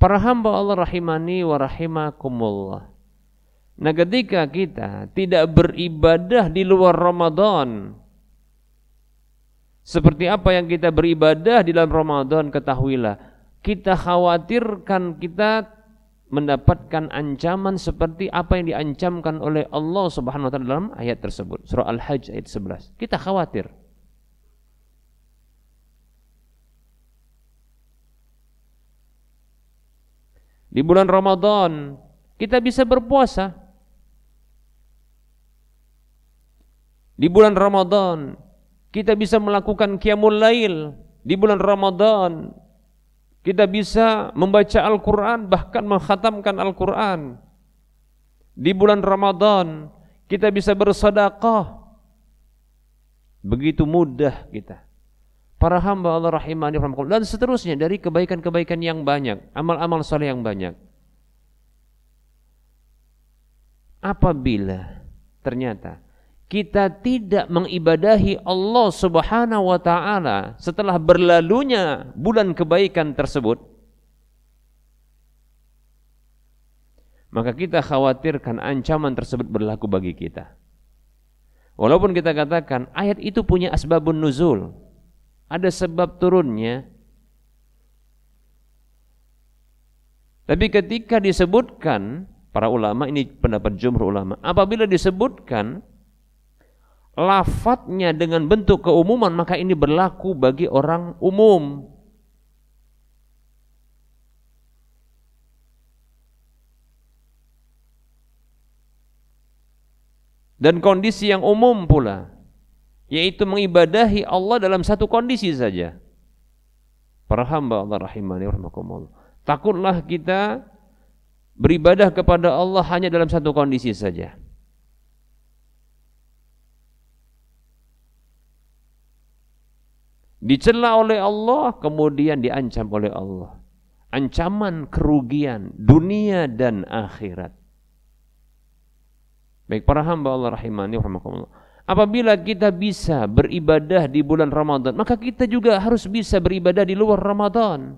Para hamba Allah rahimani wa rahimakumullah. Nah, ketika kita tidak beribadah di luar Ramadan, seperti apa yang kita beribadah di dalam Ramadan, ketahuilah, kita khawatirkan kita mendapatkan ancaman seperti apa yang diancamkan oleh Allah Subhanahu wa taala dalam ayat tersebut, surah Al-Hajj ayat 11. Kita khawatir. Di bulan Ramadan kita bisa berpuasa. Di bulan Ramadan kita bisa melakukan qiyamul lail. Di bulan Ramadan kita bisa membaca Al-Quran, bahkan mengkhatamkan Al-Quran. Di bulan Ramadan kita bisa bersedekah. Begitu mudah kita. Para hamba Allah rahimani rahimakumullah, dan seterusnya dari kebaikan-kebaikan yang banyak, amal-amal saleh yang banyak. Apabila ternyata kita tidak mengibadahi Allah Subhanahu wa taala setelah berlalunya bulan kebaikan tersebut, maka kita khawatirkan ancaman tersebut berlaku bagi kita. Walaupun kita katakan ayat itu punya asbabun nuzul, ada sebab turunnya, tapi ketika disebutkan, para ulama, ini pendapat jumhur ulama, apabila disebutkan lafadznya dengan bentuk keumuman, maka ini berlaku bagi orang umum. Dan kondisi yang umum pula, yaitu mengibadahi Allah dalam satu kondisi saja. Para hamba Allah rahimani rahimakumullah, takutlah kita beribadah kepada Allah hanya dalam satu kondisi saja. Dicela oleh Allah, kemudian diancam oleh Allah. Ancaman kerugian dunia dan akhirat. Baik para hamba Allah rahimani rahimakumullah, apabila kita bisa beribadah di bulan Ramadan, maka kita juga harus bisa beribadah di luar Ramadan.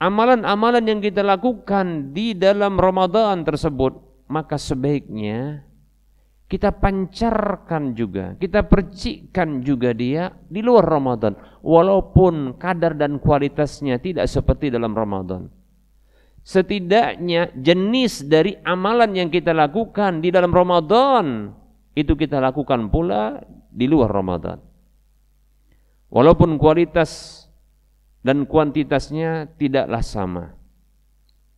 Amalan-amalan yang kita lakukan di dalam Ramadan tersebut, maka sebaiknya kita pancarkan juga, kita percikkan juga dia di luar Ramadan, walaupun kadar dan kualitasnya tidak seperti dalam Ramadan. Setidaknya jenis dari amalan yang kita lakukan di dalam Ramadan itu kita lakukan pula di luar Ramadan, walaupun kualitas dan kuantitasnya tidaklah sama.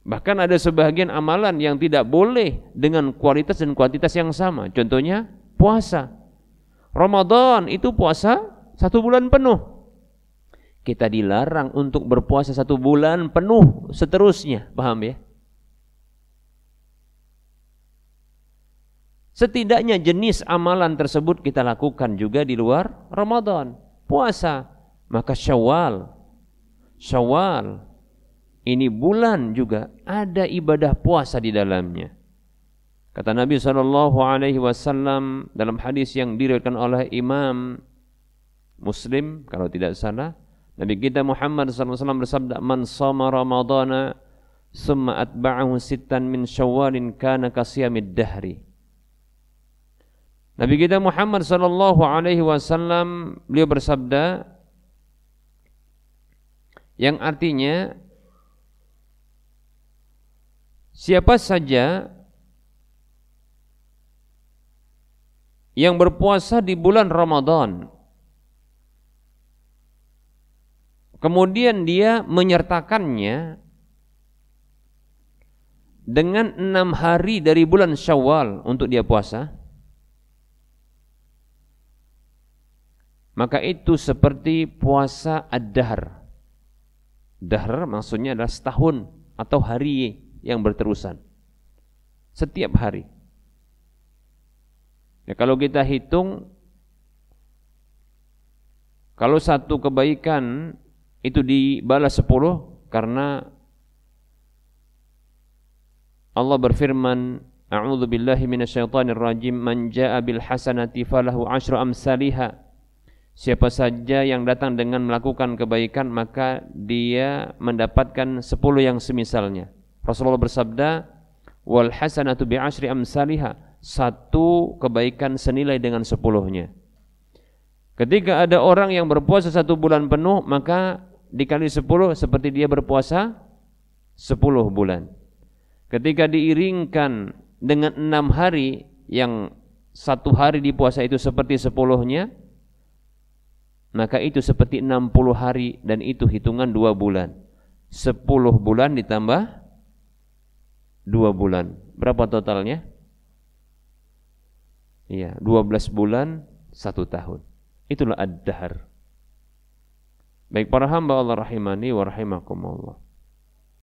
Bahkan ada sebagian amalan yang tidak boleh dengan kualitas dan kuantitas yang sama. Contohnya puasa. Ramadan itu puasa 1 bulan penuh. Kita dilarang untuk berpuasa 1 bulan penuh seterusnya. Paham ya? Setidaknya jenis amalan tersebut kita lakukan juga di luar Ramadan. Puasa, maka Syawal ini bulan juga ada ibadah puasa di dalamnya. Kata Nabi SAW dalam hadis yang diriwayatkan oleh Imam Muslim kalau tidak salah, Nabi kita Muhammad SAW bersabda, "Man shama Ramadana summa atba'ahu sittan min Syawalin kana kasiyamid dahri." Nabi kita Muhammad SAW beliau bersabda, yang artinya siapa saja yang berpuasa di bulan Ramadan, kemudian dia menyertakannya dengan 6 hari dari bulan Syawal untuk dia puasa, maka itu seperti puasa ad-dahr. Dahr maksudnya adalah setahun atau hari yang berterusan, setiap hari. Ya, kalau kita hitung, kalau satu kebaikan itu dibalas 10, karena Allah berfirman, "A'udzu billahi minasyaitonir rajim, man jaa'a bil hasanati falahu 'asyru amsalihha." Siapa saja yang datang dengan melakukan kebaikan, maka dia mendapatkan 10 yang semisalnya. Rasulullah bersabda, wal hasanatu bi'ashri amsalihha, satu kebaikan senilai dengan 10-nya. Ketika ada orang yang berpuasa 1 bulan penuh, maka dikali 10 seperti dia berpuasa 10 bulan. Ketika diiringkan dengan 6 hari, yang 1 hari dipuasa itu seperti 10-nya, maka itu seperti 60 hari, dan itu hitungan 2 bulan. 10 bulan ditambah 2 bulan. Berapa totalnya? Iya, 12 bulan 1 tahun. Itulah ad-dahr. Baik para hamba Allah rahimani wa rahimakumullah.